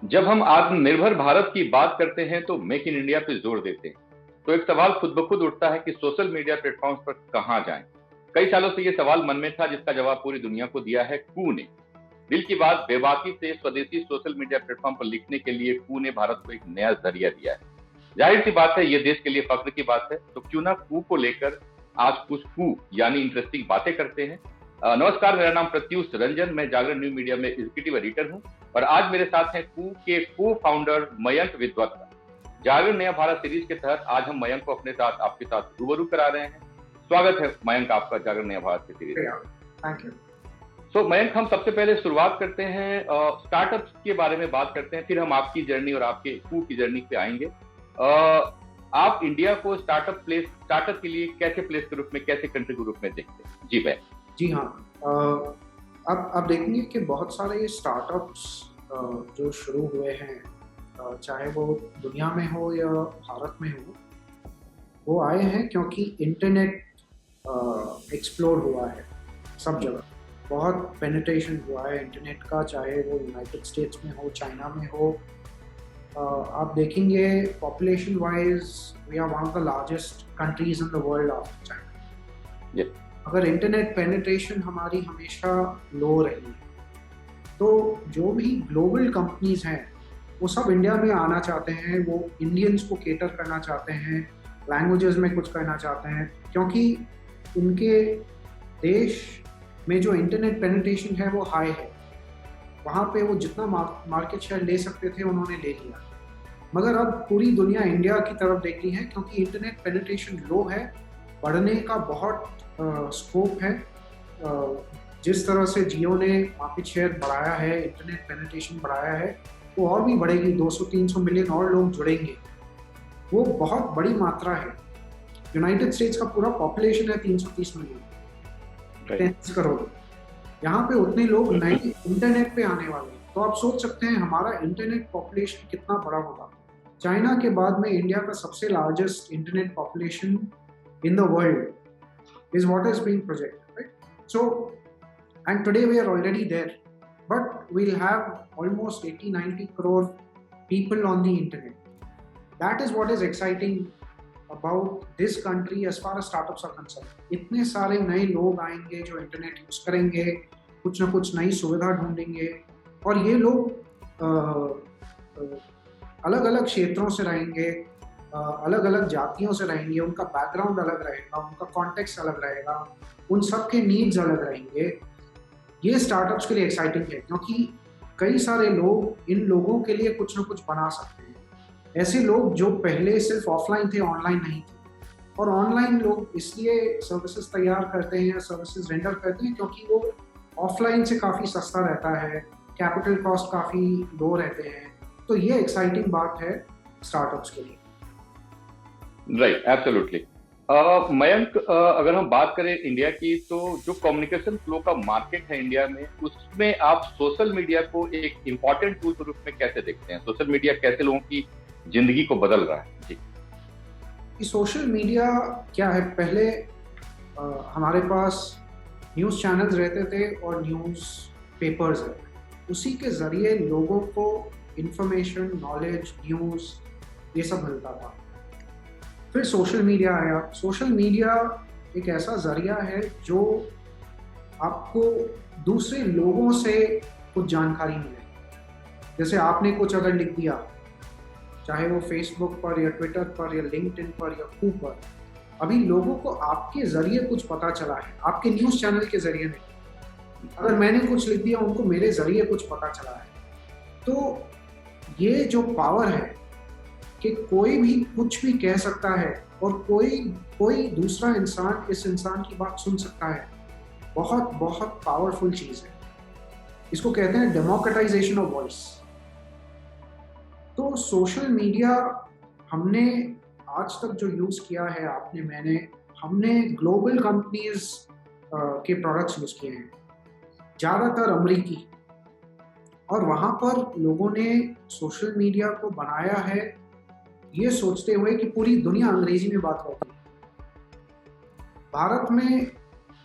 जब हम आत्मनिर्भर भारत की बात करते हैं तो मेक इन इंडिया पे जोर देते हैं। तो एक सवाल खुद ब खुद उठता है कि सोशल मीडिया प्लेटफॉर्म्स पर कहां जाएं। कई सालों से यह सवाल मन में था, जिसका जवाब पूरी दुनिया को दिया है कू ने। दिल की बात बेबाकी से स्वदेशी सोशल मीडिया प्लेटफॉर्म पर लिखने के लिए कू ने भारत को एक नया जरिया दिया है। जाहिर सी बात है, ये देश के लिए फख्र की बात है, तो क्यों ना कू को लेकर आज कुछ कू यानी इंटरेस्टिंग बातें करते हैं। नमस्कार, मेरा नाम प्रत्युष रंजन, मैं जागरण न्यू मीडिया में एग्जीक्यूटिव एडिटर हूं और आज मेरे साथ हैं कू के को फाउंडर मयंक विद्वत्ता। जागरण नया भारत सीरीज के तहत आज हम मयंक को अपने साथ आपके साथ रूबरू करा रहे हैं। स्वागत है मयंक आपका जागरण नया भारत की सीरीज में। Thank you. तो मयंक, हम सबसे पहले शुरुआत करते हैं, स्टार्टअप के बारे में बात करते हैं, फिर हम आपकी जर्नी और आपके कू की जर्नी पे आएंगे। आप इंडिया को स्टार्टअप के लिए कैसे प्लेस के रूप में, कैसे कंट्री के रूप में देखते हैं? जी भाई। जी हाँ, अब आप देखेंगे कि बहुत सारे स्टार्टअप्स जो शुरू हुए हैं, चाहे वो दुनिया में हो या भारत में हो, वो आए हैं क्योंकि इंटरनेट एक्सप्लोर हुआ है सब जगह। बहुत पेनिट्रेशन हुआ है इंटरनेट का, चाहे वो यूनाइटेड स्टेट्स में हो, चाइना में हो। आप देखेंगे population wise we are one of the largest countries in the world after China. अगर इंटरनेट पेनिट्रेशन हमारी हमेशा लो रही है, तो जो भी ग्लोबल कंपनीज हैं वो सब इंडिया में आना चाहते हैं, वो इंडियंस को केटर करना चाहते हैं, लैंग्वेजेस में कुछ करना चाहते हैं, क्योंकि उनके देश में जो इंटरनेट पेनिट्रेशन है वो हाई है। वहाँ पे वो जितना मार्केट शेयर ले सकते थे उन्होंने ले लिया। मगर अब पूरी दुनिया इंडिया की तरफ देख रही है क्योंकि इंटरनेट पेनिट्रेशन लो है, बढ़ने का बहुत स्कोप है। जिस तरह से जियो ने मार्केट शेयर बढ़ाया है, इंटरनेट पेनिट्रेशन बढ़ाया है, वो और भी बढ़ेगी। 200-300 मिलियन और लोग जुड़ेंगे, वो बहुत बड़ी मात्रा है। यूनाइटेड स्टेट्स का पूरा पॉपुलेशन है 330 मिलियन, 30 करोड़। यहाँ पे उतने लोग नए इंटरनेट पे आने वाले हैं, तो आप सोच सकते हैं हमारा इंटरनेट पॉपुलेशन कितना बड़ा होगा। चाइना के बाद में इंडिया का सबसे largest internet population in the world is what is being projected, right? So, and today we are already there, but we'll have almost 80-90 crore people on the internet. That is what is exciting about this country as far as startups are concerned. इतने सारे नए लोग आएंगे जो internet use करेंगे, कुछ ना कुछ नई सुविधा ढूंढेंगे, और ये लोग अलग अलग क्षेत्रों से रहेंगे, अलग अलग जातियों से रहेंगे, उनका बैकग्राउंड अलग रहेगा, उनका कॉन्टेक्स्ट अलग रहेगा, उन सब के नीड्स अलग रहेंगे। ये स्टार्टअप्स के लिए एक्साइटिंग है क्योंकि कई सारे लोग इन लोगों के लिए कुछ ना कुछ बना सकते हैं। ऐसे लोग जो पहले सिर्फ ऑफलाइन थे, ऑनलाइन नहीं थे। और ऑनलाइन लोग इसलिए सर्विसेज तैयार करते हैं, सर्विसेज रेंडर करते हैं, क्योंकि वो ऑफलाइन से काफ़ी सस्ता रहता है, कैपिटल कॉस्ट काफ़ी लो रहते हैं। तो ये एक्साइटिंग बात है स्टार्टअप्स के लिए। Right, absolutely. मयंक, अगर हम बात करें इंडिया की, तो जो कम्युनिकेशन फ्लो का मार्केट है इंडिया में, उसमें आप सोशल मीडिया को एक इम्पॉर्टेंट टूल के रूप में कैसे देखते हैं? सोशल मीडिया कैसे लोगों की जिंदगी को बदल रहा है? जी, सोशल मीडिया क्या है? पहले हमारे पास न्यूज़ चैनल्स रहते थे और न्यूज़ पेपर्स रहते थे, उसी के ज़रिए लोगों को इंफॉर्मेशन, नॉलेज, न्यूज़ ये सब मिलता था। फिर सोशल मीडिया आया। सोशल मीडिया एक ऐसा ज़रिया है जो आपको दूसरे लोगों से कुछ जानकारी मिले। जैसे आपने कुछ अगर लिख दिया, चाहे वो फेसबुक पर या ट्विटर पर या लिंक्डइन पर या कू पर, अभी लोगों को आपके ज़रिए कुछ पता चला है, आपके न्यूज़ चैनल के ज़रिए नहीं। अगर मैंने कुछ लिख दिया, उनको मेरे ज़रिए कुछ पता चला है। तो ये जो पावर है कि कोई भी कुछ भी कह सकता है और कोई दूसरा इंसान इस इंसान की बात सुन सकता है, बहुत बहुत पावरफुल चीज़ है। इसको कहते हैं डेमोक्रेटाइजेशन ऑफ वॉइस। तो सोशल मीडिया हमने आज तक जो यूज़ किया है, हमने ग्लोबल कंपनीज के प्रोडक्ट्स यूज़ किए हैं, ज़्यादातर अमेरिकी, और वहाँ पर लोगों ने सोशल मीडिया को बनाया है ये सोचते हुए कि पूरी दुनिया अंग्रेजी में बात करती है। भारत में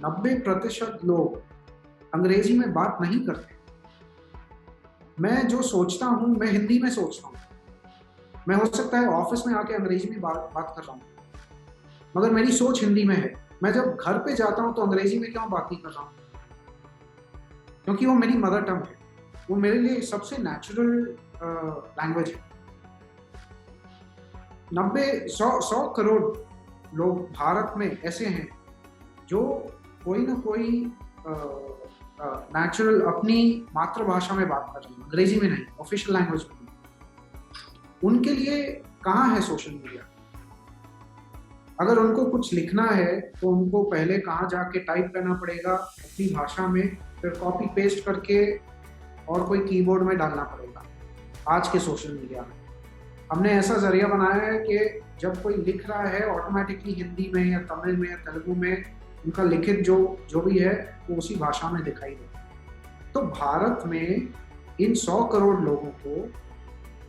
90% लोग अंग्रेजी में बात नहीं करते। मैं जो सोचता हूँ मैं हिंदी में सोचता हूँ। मैं हो सकता है ऑफिस में आके अंग्रेजी में बात कर रहा हूँ, मगर मेरी सोच हिंदी में है। मैं जब घर पे जाता हूँ तो अंग्रेजी में क्यों बात नहीं कर रहा हूँ? क्योंकि वो मेरी मदर टंग है, वो मेरे लिए सबसे नेचुरल लैंग्वेज है। 100 करोड़ लोग भारत में ऐसे हैं जो कोई ना कोई नेचुरल अपनी मातृभाषा में बात कर रहे हैं, अंग्रेजी में नहीं, ऑफिशियल लैंग्वेज में नहीं। उनके लिए कहाँ है सोशल मीडिया? अगर उनको कुछ लिखना है तो उनको पहले कहाँ जाके टाइप करना पड़ेगा अपनी भाषा में, फिर कॉपी पेस्ट करके और कोई कीबोर्ड में डालना पड़ेगा। आज के सोशल मीडिया में हमने ऐसा जरिया बनाया है कि जब कोई लिख रहा है ऑटोमेटिकली हिंदी में या तमिल में या तेलुगु में उनका लिखित जो भी है वो उसी भाषा में दिखाई दे। तो भारत में इन 100 करोड़ लोगों को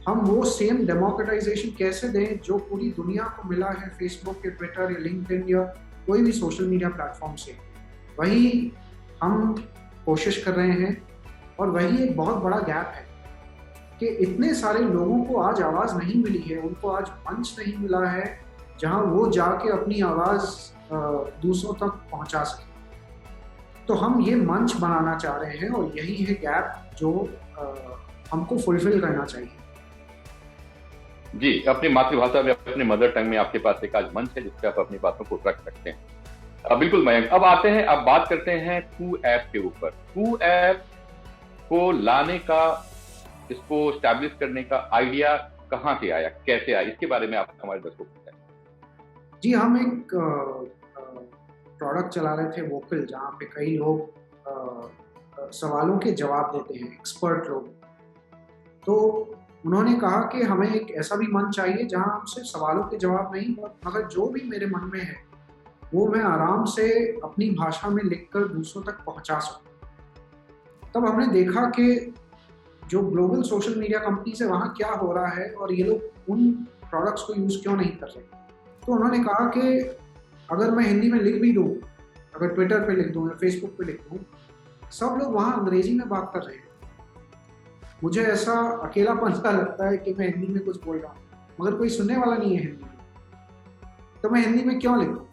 हम वो सेम डेमोक्रेटाइजेशन कैसे दें जो पूरी दुनिया को मिला है फेसबुक या ट्विटर या लिंक्डइन या कोई भी सोशल मीडिया प्लेटफॉर्म से। वही हम कोशिश कर रहे हैं और वही एक बहुत बड़ा गैप है कि इतने सारे लोगों को आज आवाज़ नहीं मिली है, उनको आज मंच नहीं मिला है जहां वो जाके अपनी आवाज़ दूसरों तक पहुंचा सके। तो हम ये मंच बनाना चाह रहे हैं और यही है गैप जो हमको फुलफिल करना चाहिए। जी, अपनी मातृभाषा में, अपने मदर टंग में आपके पास एक आज मंच है जिसपे आप अपनी बातों को रख सकते हैं। बिल्कुल मयंक, अब आते हैं, अब बात करते हैं कू ऐप के ऊपर। कू ऐप को लाने का, इसको स्टैब्लिश करने का आइडिया कहाँ से आया, कैसे आया, इसके बारे में आप हमारे दर्शकों को बताएं। जी, हम एक प्रोडक्ट चला रहे थे वोकल, जहाँ पे कई लोग सवालों के जवाब देते हैं, एक्सपर्ट लोग। तो उन्होंने कहा कि हमें एक ऐसा भी मंच चाहिए जहाँ हम सिर्फ सवालों के जवाब नहीं, मगर जो भी मेरे मन में है वो मैं आराम से अपनी भाषा में लिखकर दूसरों तक पहुँचा सकूँ। तब हमने देखा कि जो ग्लोबल सोशल मीडिया कंपनीज है वहाँ क्या हो रहा है और ये लोग उन प्रोडक्ट्स को यूज़ क्यों नहीं कर रहे। तो उन्होंने कहा कि अगर मैं हिंदी में लिख भी दूँ, अगर ट्विटर पे लिख दूँ या फेसबुक पे लिख दूँ, सब लोग वहाँ अंग्रेजी में बात कर रहे हैं। मुझे ऐसा अकेलापन सा लगता है कि मैं हिंदी में कुछ बोल रहा हूँ मगर कोई सुनने वाला नहीं है हिंदी में, तो मैं हिंदी में क्यों लिखूँ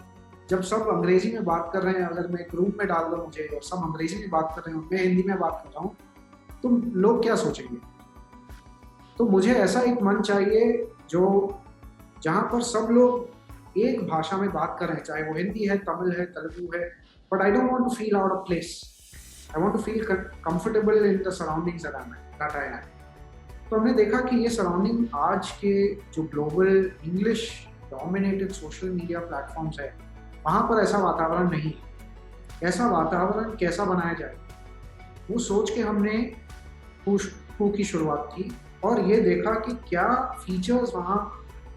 जब सब अंग्रेजी में बात कर रहे हैं। अगर मैं एक रूम में डाल दूँ मुझे और सब अंग्रेजी में बात कर रहे हैं, मैं हिंदी में बात कर रहा हूँ, तो लोग क्या सोचेंगे। तो मुझे ऐसा एक मंच चाहिए जो जहाँ पर सब लोग एक भाषा में बात कर रहे हैं, चाहे वो हिंदी है, तमिल है, तेलुगु है, but I don't want to feel out of place. I want to feel comfortable in the surroundings that I am. तो हमने देखा कि ये सराउंडिंग आज के जो global English dominated social media platforms है वहाँ पर ऐसा वातावरण नहीं है। ऐसा वातावरण कैसा बनाया जाए, वो सोच के हमने कू की शुरुआत की और ये देखा कि क्या फीचर्स वहाँ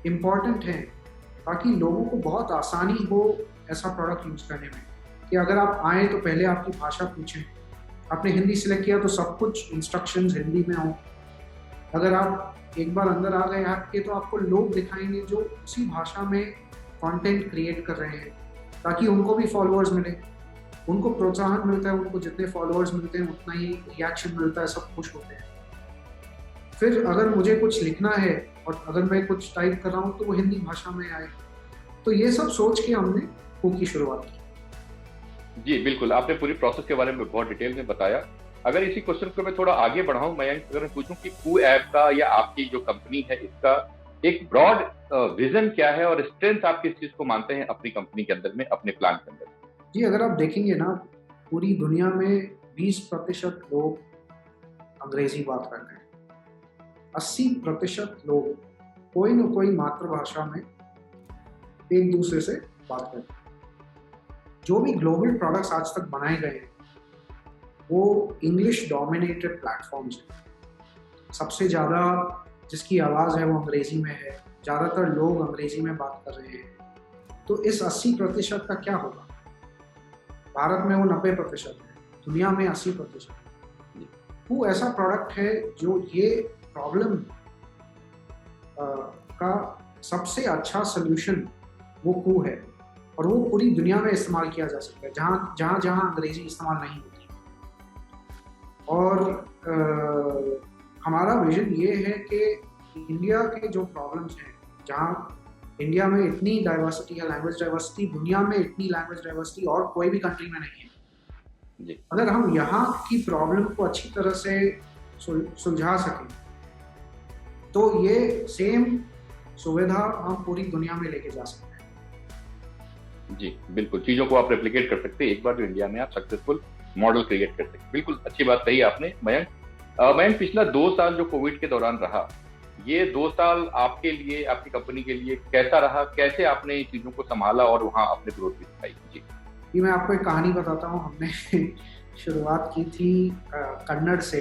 इम्पॉर्टेंट हैं ताकि लोगों को बहुत आसानी हो ऐसा प्रोडक्ट यूज़ करने में। कि अगर आप आएँ तो पहले आपकी भाषा पूछें, आपने हिंदी सिलेक्ट किया तो सब कुछ इंस्ट्रक्शंस हिंदी में हो। अगर आप एक बार अंदर आ गए ऐप के तो आपको लोग दिखाएंगे जो उसी भाषा में कंटेंट क्रिएट कर रहे हैं ताकि उनको भी फॉलोअर्स मिले, उनको प्रोत्साहन मिलता है, उनको जितने फॉलोअर्स मिलते हैं उतना ही रिएक्शन मिलता है, सब खुश होते हैं। फिर अगर मुझे कुछ लिखना है और अगर मैं कुछ टाइप कर रहा हूँ तो वो हिंदी भाषा में आए। तो ये सब सोच के हमने कू की शुरुआत की। जी बिल्कुल, आपने पूरी प्रोसेस के बारे में बहुत डिटेल में बताया। अगर इसी क्वेश्चन को मैं थोड़ा आगे बढ़ाऊं मयंक, अगर मैं पूछूं कि कू ऐप का या आपकी जो कंपनी है इसका एक ब्रॉड विजन क्या है और स्ट्रेंथ आप किस चीज को मानते हैं अपनी कंपनी के अंदर में, अपने प्लान के अंदर? जी, अगर आप देखेंगे ना, पूरी दुनिया में 20% लोग अंग्रेजी बात करते हैं, 80% लोग कोई न कोई मातृभाषा में एक दूसरे से बात करते हैं। जो भी ग्लोबल प्रोडक्ट्स आज तक बनाए गए हैं वो इंग्लिश डोमिनेटेड प्लेटफॉर्म्स हैं। सबसे ज़्यादा जिसकी आवाज़ है वो अंग्रेजी में है, ज़्यादातर लोग अंग्रेजी में बात कर रहे हैं। तो इस 80% का क्या होगा? भारत में वो 90% है, दुनिया में 80%। वो ऐसा प्रोडक्ट है जो ये प्रॉब्लम का सबसे अच्छा सोल्यूशन वो कू है और वो पूरी दुनिया में इस्तेमाल किया जा सकता है जहाँ अंग्रेजी इस्तेमाल नहीं होती। और हमारा विजन ये है कि इंडिया के जो प्रॉब्लम्स हैं, जहाँ इंडिया में इतनी डाइवर्सिटी है, लैंग्वेज डाइवर्सिटी, दुनिया में इतनी लैंग्वेज डाइवर्सिटी और कोई भी कंट्री में नहीं है जी। अगर हम यहाँ की प्रॉब्लम को अच्छी तरह से सुलझा सकें तो ये सेम सुविधा हम पूरी दुनिया में लेके जा सकते हैं। जी बिल्कुल, चीजों को आप रेप्लिकेट कर सकते हैं एक बार जो इंडिया में आप सक्सेसफुल मॉडल क्रिएट कर सकते हैं। बिल्कुल अच्छी बात कही आपने मयंक। मयंक, पिछला 2 साल जो कोविड के दौरान रहा, ये 2 साल आपके लिए, आपकी कंपनी के लिए कैसा रहा? कैसे आपने इन चीजों को संभाला और वहाँ अपने ग्रोथ भी दिखाई? जी, मैं आपको एक कहानी बताता हूँ। हमने शुरुआत की थी कन्नड़ से,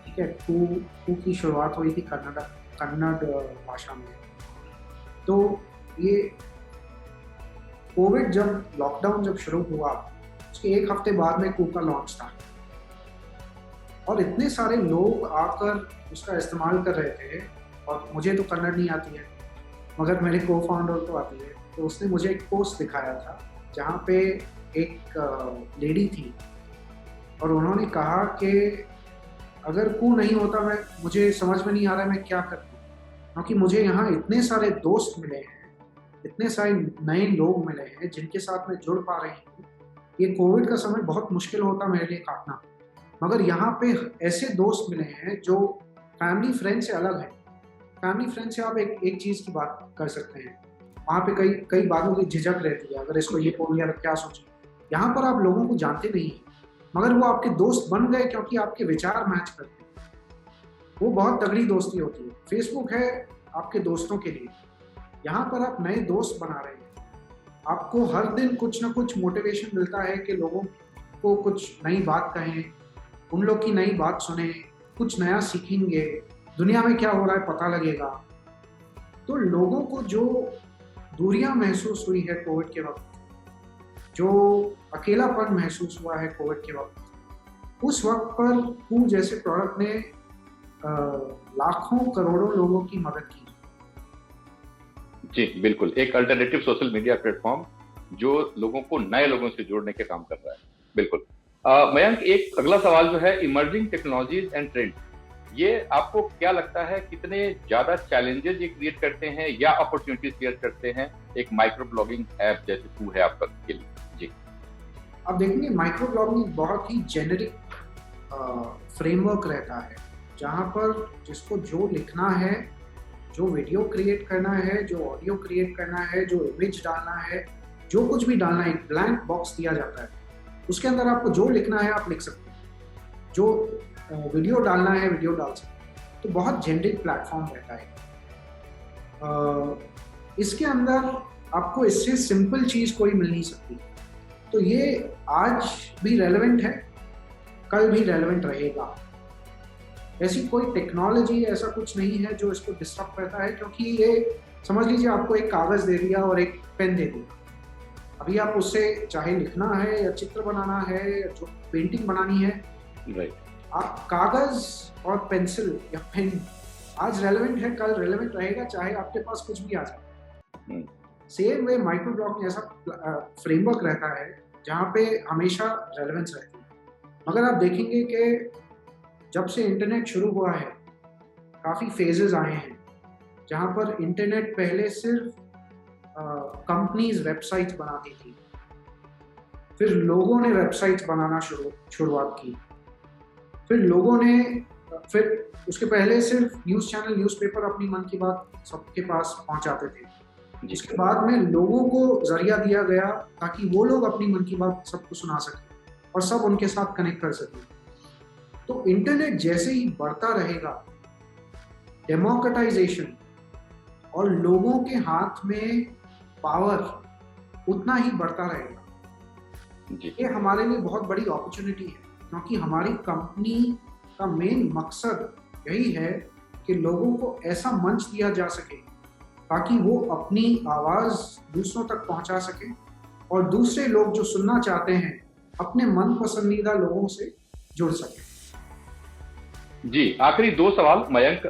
ठीक है। टू की शुरुआत हुई थी कन्नड़ भाषा में। तो ये कोविड जब लॉकडाउन जब शुरू हुआ, उसके 1 हफ्ते बाद में कू का लॉन्च था और इतने सारे लोग आकर उसका इस्तेमाल कर रहे थे। और मुझे तो कन्नड़ नहीं आती है, मगर मेरे को फाउंडर को आती है। तो उसने मुझे एक पोस्ट दिखाया था जहाँ पे एक लेडी थी और उन्होंने कहा कि अगर कू नहीं होता, मुझे समझ में नहीं आ रहा है मैं क्या करती, क्योंकि मुझे यहाँ इतने सारे दोस्त मिले हैं, इतने सारे नए लोग मिले हैं जिनके साथ मैं जुड़ पा रही हूँ। ये कोविड का समय बहुत मुश्किल होता मेरे लिए काटना, मगर यहाँ पे ऐसे दोस्त मिले हैं जो फैमिली फ्रेंड से अलग है। फैमिली फ्रेंड से आप एक चीज़ की बात कर सकते हैं, वहाँ पे कई बातों की झिझक रहती है, अगर इसको ये बोल दिया तो क्या सोचें। यहाँ पर आप लोगों को जानते नहीं हैं, मगर वो आपके दोस्त बन गए क्योंकि आपके विचार मैच करते हैं। वो बहुत तगड़ी दोस्ती होती है। फेसबुक है आपके दोस्तों के लिए, यहाँ पर आप नए दोस्त बना रहे हैं। आपको हर दिन कुछ ना कुछ मोटिवेशन मिलता है कि लोगों को कुछ नई बात कहें, उन लोग की नई बात सुने, कुछ नया सीखेंगे, दुनिया में क्या हो रहा है पता लगेगा। तो लोगों को जो दूरियां महसूस हुई है कोविड के वक्त, जो अकेलापन महसूस हुआ है कोविड के वक्त, उस वक्त पर कू जैसे प्रोडक्ट ने लाखों करोड़ों लोगों की मदद की। जी बिल्कुल, एक अल्टरनेटिव सोशल मीडिया प्लेटफॉर्म जो लोगों को नए लोगों से जोड़ने के काम कर रहा है। बिल्कुल। मयंक, एक अगला सवाल जो है इमर्जिंग टेक्नोलॉजीज एंड ट्रेंड, ये आपको क्या लगता है कितने ज्यादा चैलेंजेस ये क्रिएट करते हैं या अपॉर्चुनिटीज क्रिएट करते हैं एक माइक्रो ब्लॉगिंग ऐप जैसे कू है आपका के लिए? जी, आप देखेंगे माइक्रो ब्लॉगिंग बहुत ही जेनेरिक फ्रेमवर्क रहता है, जहाँ पर जिसको जो लिखना है, जो वीडियो क्रिएट करना है, जो ऑडियो क्रिएट करना है, जो इमेज डालना है, जो कुछ भी डालना है, एक ब्लैंक बॉक्स दिया जाता है। उसके अंदर आपको जो लिखना है आप लिख सकते हैं, जो वीडियो डालना है वीडियो डाल सकते हैं। तो बहुत जेनरिक प्लेटफॉर्म रहता है। इसके अंदर आपको इससे सिंपल चीज़ कोई मिल नहीं सकती। तो ये आज भी रेलेवेंट है, कल भी रेलेवेंट रहेगा। ऐसी कोई टेक्नोलॉजी ऐसा कुछ नहीं है जो इसको डिस्टर्ब करता है, क्योंकि ये समझ लीजिए आपको एक कागज़ दे दिया और एक पेन दे दिया। अभी आप उससे चाहे लिखना है या चित्र बनाना है या जो पेंटिंग बनानी है, राइट, आप कागज़ और पेंसिल या पेन आज रेलेवेंट है, कल रेलेवेंट रहेगा, चाहे आपके पास कुछ भी आ जाए। सेम वे माइक्रो ब्लॉगिंग ऐसा फ्रेमवर्क रहता है जहाँ पे हमेशा रेलेवेंस रहती है। मगर आप देखेंगे कि जब से इंटरनेट शुरू हुआ है काफ़ी फेजेस आए हैं, जहाँ पर इंटरनेट पहले सिर्फ कंपनीज वेबसाइट्स बनाती थी, फिर लोगों ने वेबसाइट्स बनाना शुरुआत की, फिर उसके पहले सिर्फ न्यूज़ चैनल न्यूज़पेपर अपनी मन की बात सबके पास पहुंचाते थे। जिसके बाद में लोगों को जरिया दिया गया ताकि वो लोग अपनी मन की बात सबको सुना सकें और सब उनके साथ कनेक्ट कर सकें। तो इंटरनेट जैसे ही बढ़ता रहेगा, डेमोक्रेटाइजेशन और लोगों के हाथ में पावर उतना ही बढ़ता रहेगा। ये हमारे लिए बहुत बड़ी अपॉर्चुनिटी है, क्योंकि हमारी कंपनी का मेन मकसद यही है कि लोगों को ऐसा मंच दिया जा सके ताकि वो अपनी आवाज़ दूसरों तक पहुंचा सकें और दूसरे लोग जो सुनना चाहते हैं अपने मन पसंदीदा लोगों से जुड़ सकें। जी, आखिरी 2 सवाल मयंक,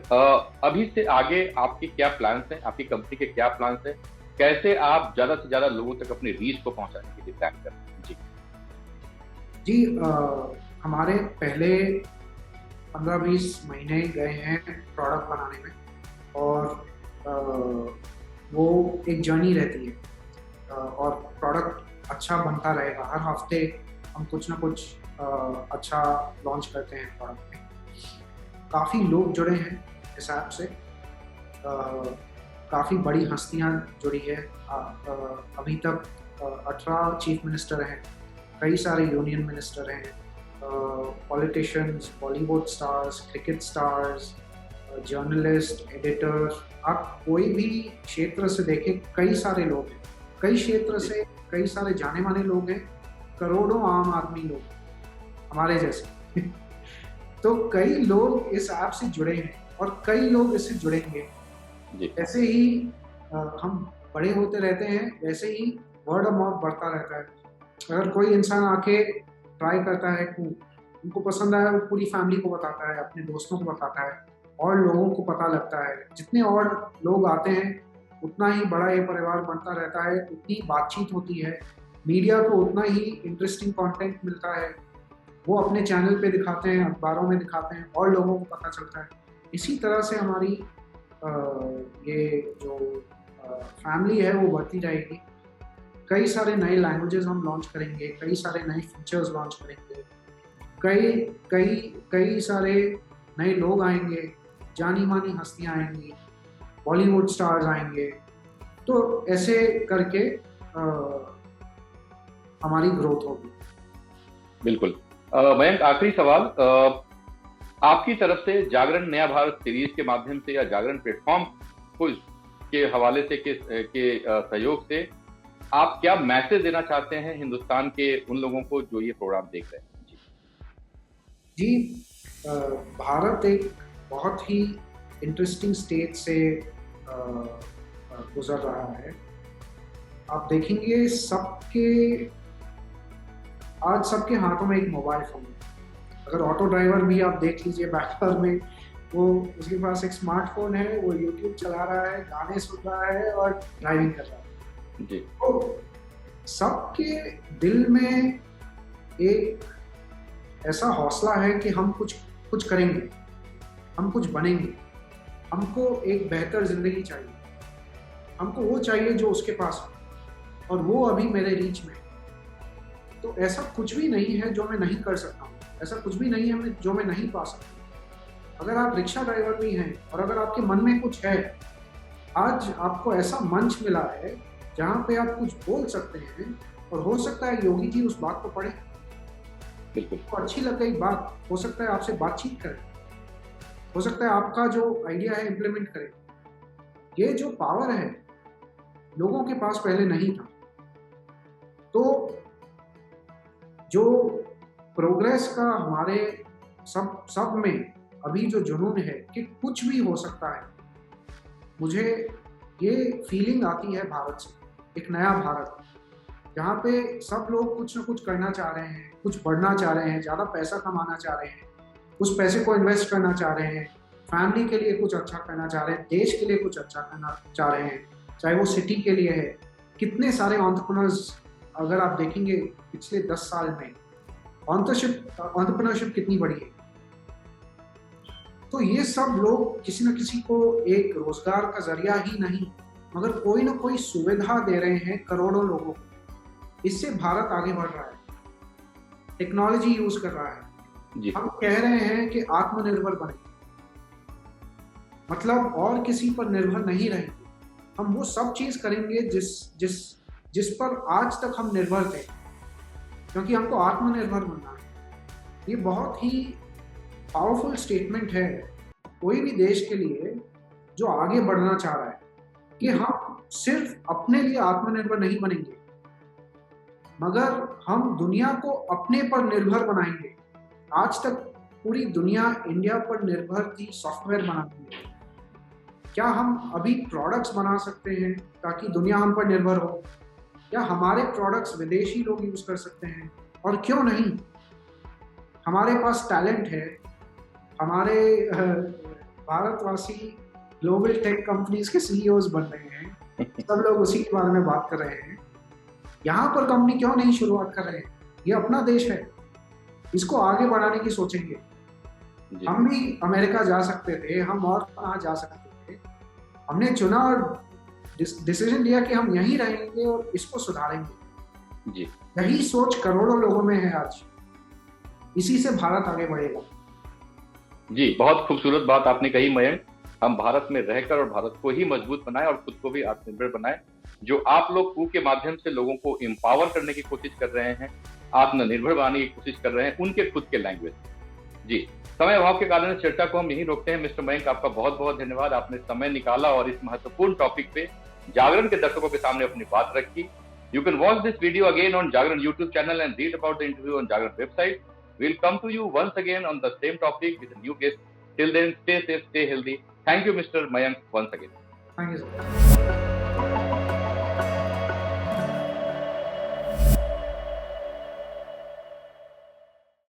अभी से आगे आपके क्या प्लान्स हैं, आपकी कंपनी के क्या प्लान्स हैं, कैसे आप ज़्यादा से ज़्यादा लोगों तक अपनी रीच को पहुंचाने के लिए प्लान कर रहे हैं? जी, हमारे पहले 15-20 महीने गए हैं प्रोडक्ट बनाने में, और वो एक जर्नी रहती है, और प्रोडक्ट अच्छा बनता रहेगा। हर हफ्ते हम कुछ ना कुछ अच्छा लॉन्च करते हैं प्रोडक्ट में। काफ़ी लोग जुड़े हैं इस ऐप से, काफ़ी बड़ी हस्तियां जुड़ी है। अभी तक 18 चीफ मिनिस्टर हैं, कई सारे यूनियन मिनिस्टर हैं, politicians, Bollywood stars, cricket stars, journalist, editor, आप कोई भी क्षेत्र से देखें कई सारे लोग हैं। कई क्षेत्र से कई सारे जाने माने लोग हैं, करोड़ों आम आदमी लोग हमारे जैसे तो कई लोग इस ऐप से जुड़े हैं और कई लोग इससे जुड़ेंगे। ऐसे ही हम बड़े होते रहते हैं, वैसे ही वर्ड ऑफ माउथ बढ़ता रहता है। अगर कोई इंसान आके ट्राई करता है, उनको पसंद आया, वो पूरी फैमिली को बताता है, अपने दोस्तों को बताता है, और लोगों को पता लगता है। जितने और लोग आते हैं उतना ही बड़ा ये परिवार बनता रहता है, उतनी बातचीत होती है, मीडिया को उतना ही इंटरेस्टिंग कंटेंट मिलता है, वो अपने चैनल पे दिखाते हैं, अखबारों में दिखाते हैं, और लोगों को पता चलता है। इसी तरह से हमारी ये जो फैमिली है वो बढ़ती रहेगी। कई सारे नए लैंग्वेजेस हम लॉन्च करेंगे, कई सारे नए फीचर्स लॉन्च करेंगे, कई कई कई सारे नए लोग आएंगे, जानी मानी हस्तियां आएंगी, बॉलीवुड स्टार्स आएंगे। तो ऐसे करके हमारी ग्रोथ होगी। बिल्कुल। मयंक, आखिरी सवाल, आपकी तरफ से जागरण नया भारत सीरीज के माध्यम से या जागरण प्लेटफॉर्म को के हवाले से के सहयोग से आप क्या मैसेज देना चाहते हैं हिंदुस्तान के उन लोगों को जो ये प्रोग्राम देख रहे हैं? जी, भारत एक बहुत ही इंटरेस्टिंग स्टेज से गुजर रहा है। आप देखेंगे आज सबके हाथों में एक मोबाइल फोन है। अगर ऑटो ड्राइवर भी आप देख लीजिए बैंगलोर में, वो उसके पास एक स्मार्टफोन है, वो यूट्यूब चला रहा है, गाने सुन रहा है और ड्राइविंग कर रहा है जी। तो सबके दिल में एक ऐसा हौसला है कि हम कुछ करेंगे, हम कुछ बनेंगे, हमको एक बेहतर जिंदगी चाहिए, हमको वो चाहिए जो उसके पास हो, और वो अभी मेरे रीच में। तो ऐसा कुछ भी नहीं है जो मैं नहीं कर सकता हूँ, ऐसा कुछ भी नहीं है जो मैं नहीं पा सकता। अगर आप रिक्शा ड्राइवर भी हैं और अगर आपके मन में कुछ है, आज आपको ऐसा मंच मिला है जहाँ पे आप कुछ बोल सकते हैं, और हो सकता है योगी जी उस बात को पढ़े, बिल्कुल तो अच्छी लग गई बात, हो सकता है आपसे बातचीत करें, हो सकता है आपका जो आइडिया है इम्प्लीमेंट करें। ये जो पावर है लोगों के पास पहले नहीं था। तो जो प्रोग्रेस का हमारे सब में अभी जो जुनून है कि कुछ भी हो सकता है, मुझे ये फीलिंग आती है भारत से, एक नया भारत जहाँ पे सब लोग कुछ ना कुछ करना चाह रहे हैं, कुछ बढ़ना चाह रहे हैं, ज़्यादा पैसा कमाना चाह रहे हैं, उस पैसे को इन्वेस्ट करना चाह रहे हैं, फैमिली के लिए कुछ अच्छा करना चाह रहे हैं, देश के लिए कुछ अच्छा करना चाह रहे हैं, चाहे वो सिटी के लिए है। कितने सारे एंटरप्रेन्योर्स, अगर आप देखेंगे पिछले 10 साल में एंटरप्रेन्योरशिप कितनी बड़ी है। तो ये सब लोग किसी न किसी को एक रोजगार का जरिया ही नहीं, मगर कोई ना कोई सुविधा दे रहे हैं करोड़ों लोगों को। इससे भारत आगे बढ़ रहा है, टेक्नोलॉजी यूज कर रहा है। हम कह रहे हैं कि आत्मनिर्भर बने, मतलब और किसी पर निर्भर नहीं रहेंगे। हम वो सब चीज करेंगे जिस पर आज तक हम निर्भर थे, क्योंकि हमको आत्मनिर्भर बनना है। ये बहुत ही पावरफुल स्टेटमेंट है कोई भी देश के लिए जो आगे बढ़ना चाह रहा है, कि हम सिर्फ अपने लिए आत्मनिर्भर नहीं बनेंगे, मगर हम दुनिया को अपने पर निर्भर बनाएंगे। आज तक पूरी दुनिया इंडिया पर निर्भर थी सॉफ्टवेयर बनाने में। क्या हम अभी प्रोडक्ट्स बना सकते हैं ताकि दुनिया हम पर निर्भर हो? या हमारे प्रोडक्ट्स विदेशी लोग यूज कर सकते हैं? और क्यों नहीं, हमारे पास टैलेंट है, हमारे भारतवासी ग्लोबल टेक कंपनीज के सीईओज बन रहे हैं, सब लोग उसी के बारे में बात कर रहे हैं। यहाँ पर कंपनी क्यों नहीं शुरुआत कर रहे हैं? ये अपना देश है, इसको आगे बढ़ाने की सोचेंगे। जी हम भी अमेरिका जा सकते थे, हम और कहाँ जा सकते थे। हमने चुना और डिसीजन लिया कि हम यहीं रहेंगे और इसको सुधारेंगे। जी यही सोच करोड़ों लोगों में है आज। इसी से भारत आगे बढ़ेगा। जी, बहुत खूबसूरत बात आपने कही मयंक। हम भारत में रहकर और भारत को ही मजबूत बनाएं और खुद को भी आत्मनिर्भर बनाएं। जो आप लोग कू के माध्यम से लोगों को एम्पावर करने की कोशिश कर रहे हैं, आत्मनिर्भर बनाने की कोशिश कर रहे हैं, उनके खुद के लैंग्वेज। जी, समय अभाव के कारण इस चर्चा को हम यहीं रोकते हैं। मिस्टर मयंक, आपका बहुत बहुत धन्यवाद। आपने समय निकाला और इस महत्वपूर्ण टॉपिक पे जागरण के दर्शकों के सामने अपनी बात रखी। You can watch this video again on Jagran YouTube channel and read about the interview on Jagran website. We'll come to you once again on the same topic with a new guest. Till then, stay safe, stay healthy. Thank you, Mr. Mayank, once again. Thank you, sir.